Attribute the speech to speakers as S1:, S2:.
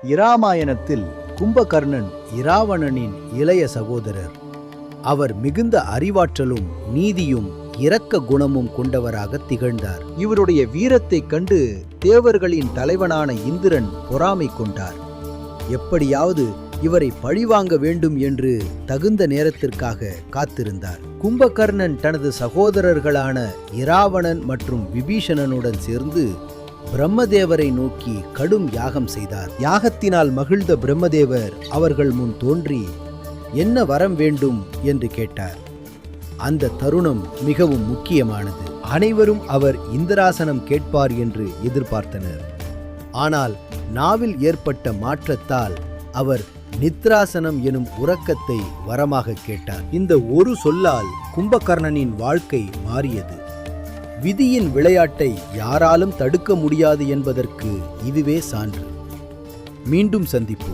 S1: இராமாயணத்தில் கும்பகர்ணன் இராவணனின் இளைய சகோதரர். அவர் மிகுந்த அறிவாற்றலும் நீதியும் இரக்க குணமும் கொண்டவராக திகழ்ந்தார். இவருடைய வீரத்தைக் கண்டு தேவர்களின் தலைவனான இந்திரன் பொறாமை கொண்டார். எப்படியாவது இவரை பழிவாங்க வேண்டும் என்று தகுந்த நேரத்திற்காக காத்திருந்தார். கும்பகர்ணன் தனது சகோதரர்களான இராவணன் மற்றும் விபீஷணனுடன் சேர்ந்து பிரம்மதேவரை நோக்கி கடும் யாகம் செய்தார். யாகத்தினால் மகிழ்ந்த பிரம்மதேவர் அவர்கள் முன் தோன்றி என்ன வரம் வேண்டும் என்று கேட்டார். அந்த தருணம் மிகவும் முக்கியமானது. அனைவரும் அவர் இந்திராசனம் கேட்பார் என்று எதிர்பார்த்தனர். ஆனால் நாவில் ஏற்பட்ட மாற்றத்தால் அவர் நித்ராசனம் எனும் உறக்கத்தை வரமாக கேட்டார். இந்த ஒரு சொல்லால் கும்பகர்ணனின் வாழ்க்கை மாறியது. விதியின் விளையாட்டை யாராலும் தடுக்க முடியாது என்பதற்கு இதுவே சான்று. மீண்டும் சந்திப்போம்.